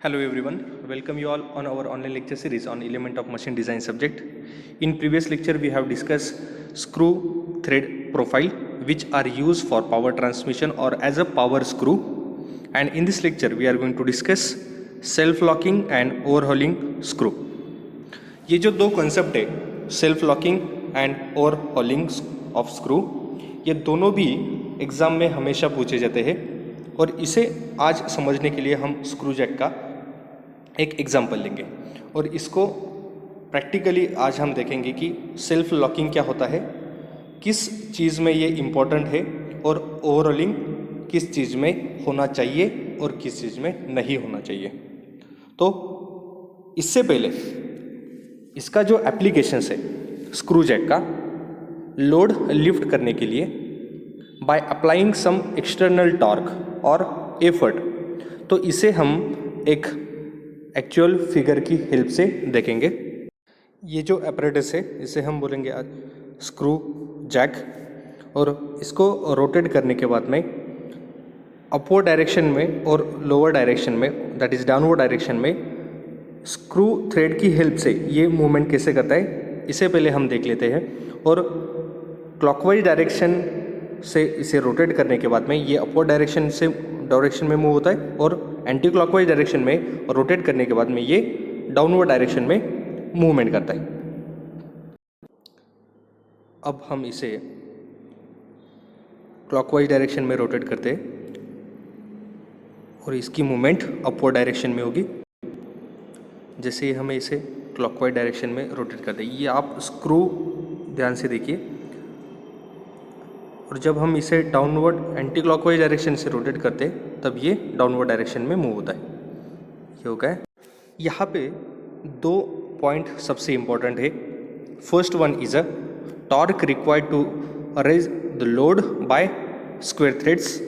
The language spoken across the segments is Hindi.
Hello everyone, welcome you all on our online lecture series on element of machine design subject. In previous lecture we have discussed screw thread profile which are used for power transmission or as a power screw, and in this lecture we are going to discuss self locking and overhauling screw. ये जो दो concept है self locking and overhauling of screw, ये दोनों भी एग्जाम में हमेशा पूछे जाते हैं और इसे आज समझने के लिए हम स्क्रू जैक का एक एग्जाम्पल लेंगे और इसको प्रैक्टिकली आज हम देखेंगे कि सेल्फ लॉकिंग क्या होता है, किस चीज़ में ये इम्पोर्टेंट है और ओवरऑलिंग किस चीज़ में होना चाहिए और किस चीज़ में नहीं होना चाहिए। तो इससे पहले इसका जो एप्लीकेशन है स्क्रू जैक का, लोड लिफ्ट करने के लिए by applying some external torque और एफर्ट, तो इसे हम एक एक्चुअल फिगर की हेल्प से देखेंगे। ये जो apparatus है इसे हम बोलेंगे आज स्क्रू जैक, और इसको रोटेट करने के बाद में अपवर्ड डायरेक्शन में और लोअर डायरेक्शन में, दैट इज़ डाउनवर्ड डायरेक्शन में, स्क्रू थ्रेड की हेल्प से ये मूवमेंट कैसे करता है इसे पहले हम देख लेते हैं। और क्लॉकवाइज डायरेक्शन से इसे रोटेट करने के बाद में ये अपवर्ड डायरेक्शन में मूव होता है और एंटी क्लॉकवाइज डायरेक्शन में रोटेट करने के बाद में ये डाउनवर्ड डायरेक्शन में मूवमेंट करता है। अब हम इसे क्लॉकवाइज डायरेक्शन में रोटेट करते हैं और इसकी मूवमेंट अपवर्ड डायरेक्शन में होगी। जैसे हमें इसे क्लॉकवाइज डायरेक्शन में रोटेट करते हैं, ये आप स्क्रू ध्यान से देखिए, और जब हम इसे डाउनवर्ड एंटी क्लॉकवाइज डायरेक्शन से रोटेट करते हैं तब ये डाउनवर्ड डायरेक्शन में मूव होता है। ये हो गया। यहाँ पे दो पॉइंट सबसे इम्पोर्टेंट है। First one is a torque required to raise the load by square threads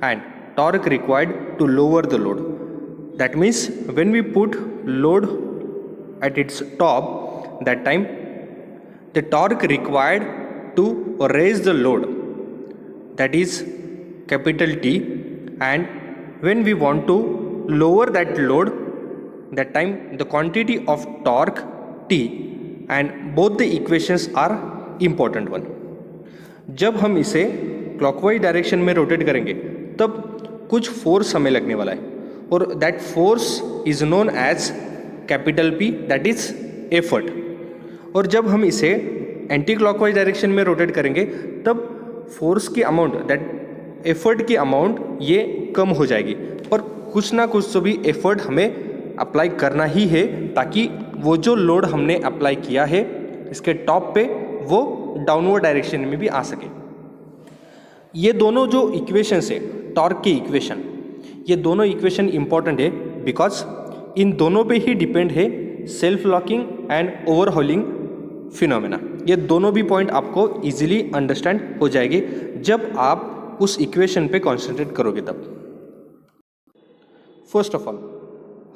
and torque required to lower the load. That means when we put load at its top, that time the torque required to raise the load, that is capital T, and when we want to lower that load, that time the quantity of torque T, and both the equations are important one. जब हम इसे क्लॉकवाइज डायरेक्शन में रोटेट करेंगे तब कुछ फोर्स हमें लगने वाला है और that force is known as capital P, that is effort. और जब हम इसे एंटी क्लॉकवाइज डायरेक्शन में रोटेट करेंगे तब फोर्स की अमाउंट, दैट एफर्ट की अमाउंट ये कम हो जाएगी, पर कुछ ना कुछ तो भी एफर्ट हमें अप्लाई करना ही है ताकि वो जो लोड हमने अप्लाई किया है इसके टॉप पे वो डाउनवर्ड डायरेक्शन में भी आ सके। ये दोनों जो इक्वेशंस है टॉर्क की इक्वेशन, ये दोनों इक्वेशन इंपॉर्टेंट है बिकॉज इन दोनों पे ही डिपेंड है self locking and overhauling phenomena. ये दोनों भी पॉइंट आपको इजीली अंडरस्टैंड हो जाएंगे जब आप उस इक्वेशन पे कॉन्सेंट्रेट करोगे तब। फर्स्ट ऑफ ऑल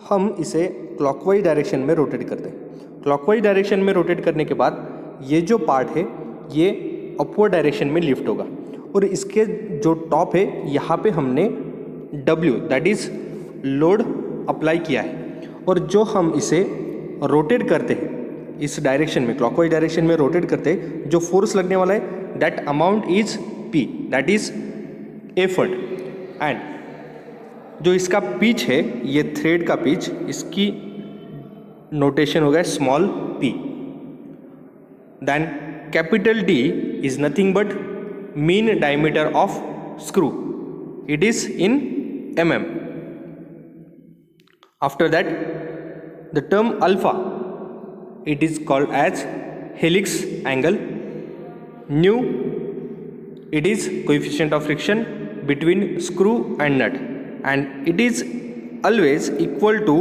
हम इसे क्लॉकवाइज डायरेक्शन में रोटेट करते हैं। क्लॉकवाइज डायरेक्शन में रोटेट करने के बाद ये जो पार्ट है ये अपवर्ड डायरेक्शन में लिफ्ट होगा और इसके जो टॉप है यहाँ पे हमने W, that is load apply किया है, और जो हम इसे रोटेट करते हैं इस डायरेक्शन में, क्लॉकवाइज डायरेक्शन में रोटेट करते हैं, जो फोर्स लगने वाला है that amount is P, that is effort. And जो इसका पिच है, ये थ्रेड का पिच, इसकी नोटेशन हो गया small p। Then capital D is nothing but mean diameter of screw, it is in mm. After that, the term alpha, it is called as helix angle. Nu, it is coefficient of friction between screw and nut, and it is always equal to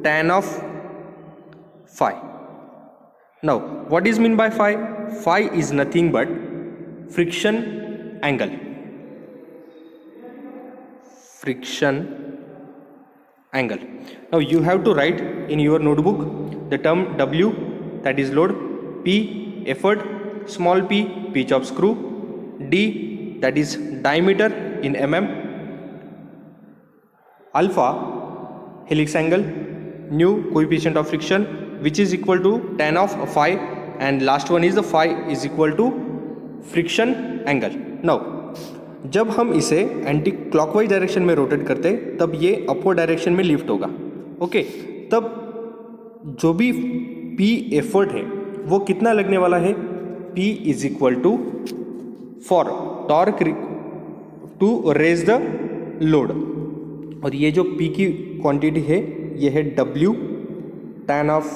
tan of phi. Now, what is mean by phi? Phi is nothing but friction angle. Friction angle. Now you have to write in your notebook the term W, that is load, P effort, small p pitch of screw, D that is diameter in mm, alpha helix angle, new coefficient of friction which is equal to tan of phi, and last one is the phi is equal to friction angle. Now जब हम इसे एंटी क्लॉकवाइज डायरेक्शन में रोटेट करते तब ये अपवर्ड डायरेक्शन में लिफ्ट होगा. ओके, तब जो भी P एफर्ट है वो कितना लगने वाला है? P is equal to for torque to raise the load, और ये जो P की क्वांटिटी है ये है W tan of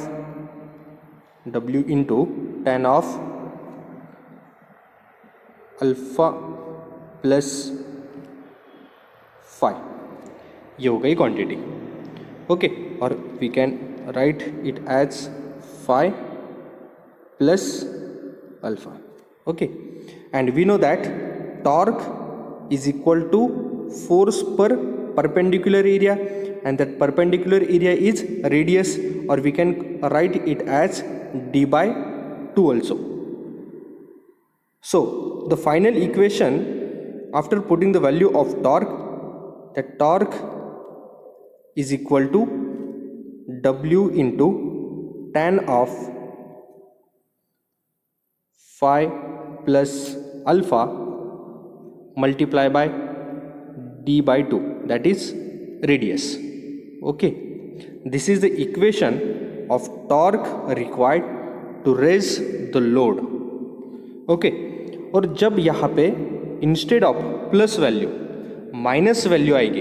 W into tan of alpha plus phi, ये हो गई क्वांटिटी. ओके, और we can write it as phi plus alpha. Okay, and we know that torque is equal to force पर perpendicular area, and that perpendicular area is radius, or we can write it as d by 2 also. So the final equation after putting the value of torque, that torque is equal to W into tan of phi plus alpha multiply by d by 2, that is radius. Okay, this is the equation of torque required to raise the load. Okay, और जब यहाँ पे instead of plus value minus value आएगी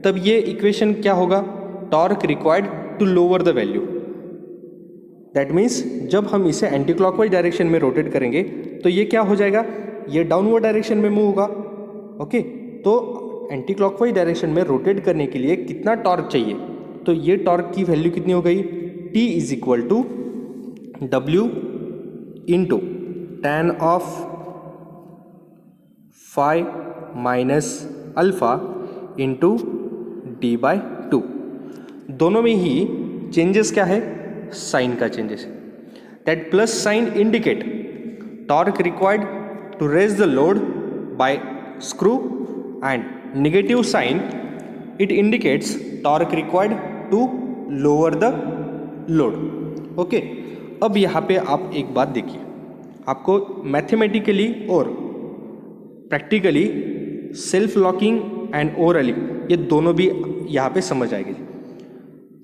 तब ये इक्वेशन क्या होगा? Torque required to lower the value. That means जब हम इसे एंटी क्लॉकवाइज डायरेक्शन में रोटेट करेंगे तो ये क्या हो जाएगा? ये डाउनवर्ड डायरेक्शन में मूव होगा. ओके, तो एंटी क्लॉकवाइज डायरेक्शन में रोटेट करने के लिए कितना टॉर्क चाहिए? तो ये टॉर्क की वैल्यू कितनी हो गई? T is equal to W into tan of phi minus alpha into D by 2. दोनों में ही चेंजेस क्या है? साइन का changes. That plus sign indicate torque required to raise the load by screw, and negative sign it indicates torque required to lower the load. Okay, अब यहाँ पे आप एक बात देखिए, आपको मैथमेटिकली और practically self locking and orally ये दोनों भी यहाँ पे समझ आएगी.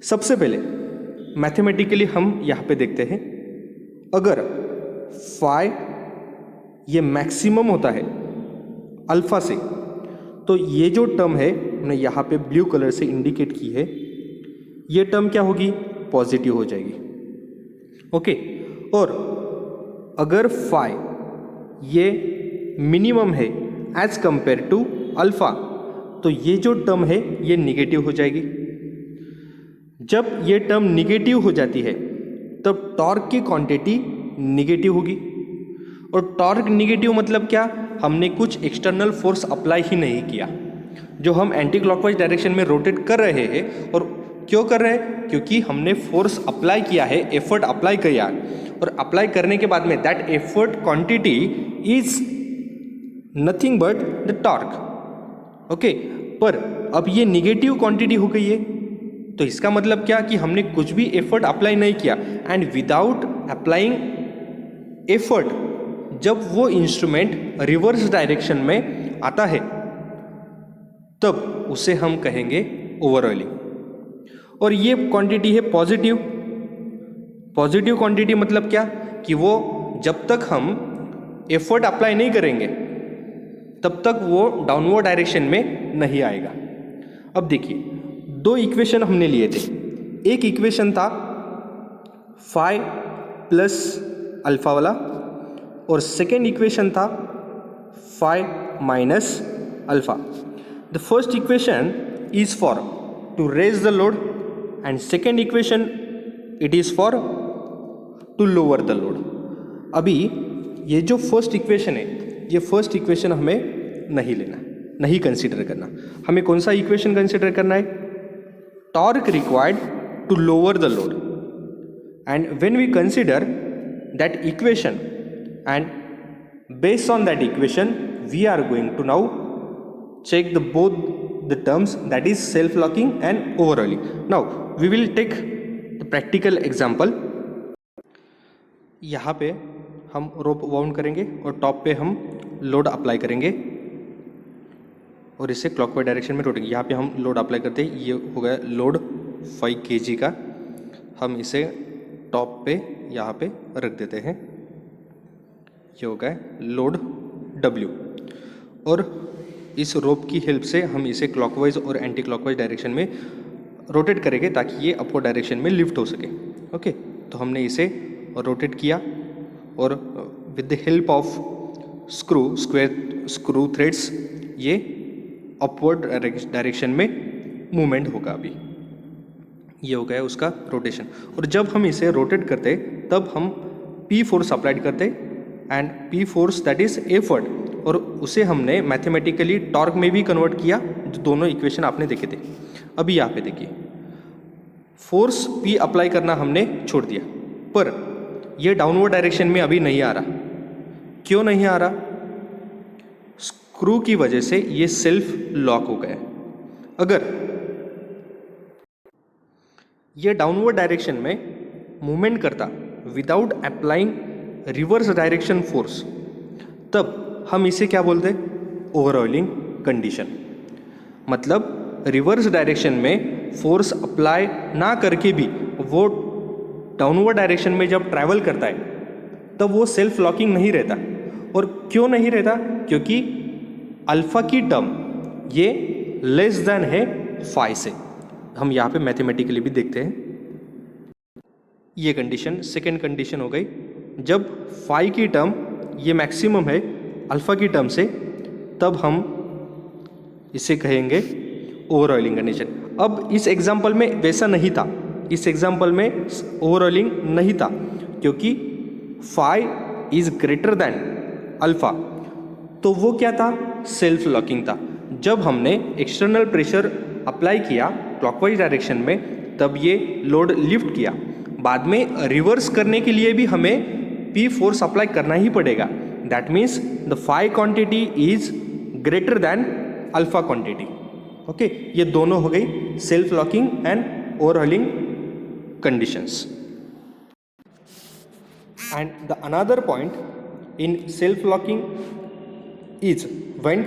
सबसे पहले मैथमेटिकली हम यहाँ पे देखते हैं, अगर फाई ये मैक्सिमम होता है अल्फा से तो ये जो टर्म है हमने यहाँ पे ब्लू कलर से इंडिकेट की है, ये टर्म क्या होगी? पॉजिटिव हो जाएगी. ओके, और अगर फाई ये मिनिमम है एज कंपेयर टू अल्फा तो ये जो टर्म है ये निगेटिव हो जाएगी. जब ये टर्म निगेटिव हो जाती है तब टॉर्क की क्वांटिटी निगेटिव होगी, और टॉर्क निगेटिव मतलब क्या? हमने कुछ एक्सटर्नल फोर्स अप्लाई ही नहीं किया. जो हम एंटी क्लॉकवाइज डायरेक्शन में रोटेट कर रहे हैं, और क्यों कर रहे हैं? क्योंकि हमने फोर्स अप्लाई किया है, एफर्ट अप्लाई किया, और अप्लाई करने के बाद में that effort quantity is nothing but the torque. Okay, पर अब ये निगेटिव क्वांटिटी हो गई है, तो इसका मतलब क्या? कि हमने कुछ भी एफर्ट अप्लाई नहीं किया, एंड विदाउट अप्लाइंग एफर्ट जब वो इंस्ट्रूमेंट रिवर्स डायरेक्शन में आता है तब उसे हम कहेंगे ओवरऑलिंग. और ये क्वांटिटी है पॉजिटिव. पॉजिटिव क्वांटिटी मतलब क्या? कि वो जब तक हम एफर्ट अप्लाई नहीं करेंगे तब तक वो डाउनवर्ड डायरेक्शन में नहीं आएगा. अब देखिए, दो इक्वेशन हमने लिए थे. एक इक्वेशन था फाई प्लस अल्फा वाला, और सेकेंड इक्वेशन था phi minus alpha. The first equation is for to raise the load, and second equation it is for to lower the load. अभी ये जो फर्स्ट इक्वेशन है, ये फर्स्ट इक्वेशन हमें नहीं लेना, नहीं कंसीडर करना. हमें कौन सा इक्वेशन कंसीडर करना है? Torque required to lower the load. And when we consider that equation, and based on that equation we are going to now check the both the terms that is self-locking and over-oiling. Now we will take the practical example. यहाँ पे हम रोप वाउंड करेंगे और टॉप पे हम लोड अप्लाई करेंगे और इसे क्लॉकवाइज डायरेक्शन में रोटेंगे. यहाँ पे हम लोड अप्लाई करते हैं, ये हो गया लोड 5 kg का. हम इसे टॉप पे यहाँ पे रख देते हैं. ये हो गया लोड W और इस रोप की हेल्प से हम इसे क्लॉकवाइज और एंटी क्लॉकवाइज डायरेक्शन में रोटेट करेंगे ताकि ये अपवर्ड डायरेक्शन में लिफ्ट हो सके. ओके, तो हमने इसे रोटेट किया और with the help of screw threads ये अपवर्ड डायरेक्शन में मूवमेंट होगा. अभी ये हो गया उसका रोटेशन. और जब हम इसे रोटेट करते तब हम P फोर्स अप्लाइड करते and P force that is effort, और उसे हमने मैथमेटिकली टॉर्क में भी कन्वर्ट किया, जो दोनों इक्वेशन आपने देखे थे. अभी यहाँ पे देखिए, फोर्स P अप्लाई करना हमने छोड़ दिया, पर ये डाउनवर्ड डायरेक्शन में अभी नहीं आ रहा. क्यों नहीं आ रहा? स्क्रू की वजह से ये सेल्फ लॉक हो गया. अगर ये डाउनवर्ड डायरेक्शन में मूवमेंट करता without applying reverse direction force, तब हम इसे क्या बोलते? ओवरऑयलिंग कंडीशन. मतलब रिवर्स डायरेक्शन में फोर्स अप्लाई ना करके भी वो डाउनवर्ड डायरेक्शन में जब ट्रैवल करता है तब वो सेल्फ लॉकिंग नहीं रहता. और क्यों नहीं रहता? क्योंकि अल्फा की टर्म ये लेस देन है फाई से. हम यहाँ पे मैथमेटिकली भी देखते हैं. ये कंडीशन सेकेंड कंडीशन हो गई. जब फाई की टर्म ये मैक्सिमम है अल्फा की टर्म से, तब हम इसे कहेंगे ओवरऑयलिंग कंडीशन. अब इस एग्जाम्पल में वैसा नहीं था. इस एग्जाम्पल में ओवरऑयलिंग नहीं था क्योंकि phi is greater than alpha. तो वो क्या था? सेल्फ लॉकिंग था. जब हमने एक्सटर्नल प्रेशर अप्लाई किया क्लॉकवाइज डायरेक्शन में, तब ये लोड लिफ्ट किया. बाद में रिवर्स करने के लिए भी हमें P फोर्स अप्लाई करना ही पड़ेगा. That means the phi quantity is greater than alpha quantity. Okay, ये दोनों हो गई self locking and overhauling conditions. And the another point in self locking is when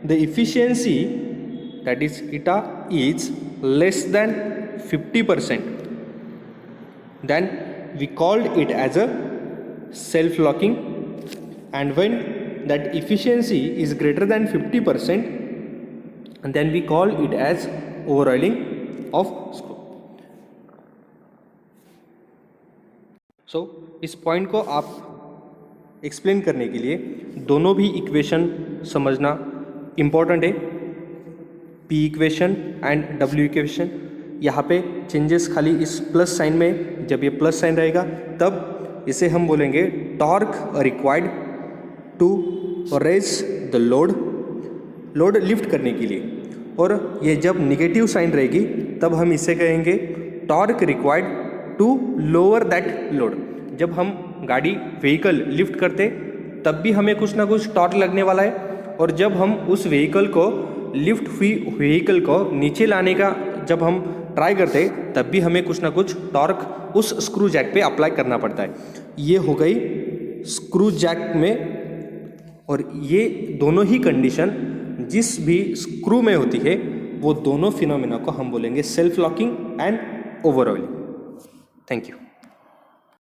the efficiency, that is eta, is less than 50%, then we called it as a self locking. And when that efficiency is greater than 50%, and then we call it as overoiling of screw. So इस पॉइंट को आप एक्सप्लेन करने के लिए दोनों भी इक्वेशन समझना इम्पॉर्टेंट है. P equation and W equation. यहाँ पे चेंजेस खाली इस प्लस साइन में, जब ये प्लस साइन रहेगा तब इसे हम बोलेंगे torque required to raise the load lift करने के लिए. और ये जब निगेटिव साइन रहेगी तब हम इसे कहेंगे torque required to lower that load. जब हम गाड़ी व्हीकल लिफ्ट करते तब भी हमें कुछ ना कुछ टॉर्क लगने वाला है, और जब हम उस व्हीकल को लिफ्ट हुई व्हीकल को नीचे लाने का जब हम ट्राई करते तब भी हमें कुछ ना कुछ टॉर्क उस स्क्रू जैक पे अप्लाई करना पड़ता है. ये हो गई स्क्रू जैक में. और ये दोनों ही कंडीशन जिस भी स्क्रू में होती है वो दोनों फिनोमेना को हम बोलेंगे self locking and overhauling. Thank you.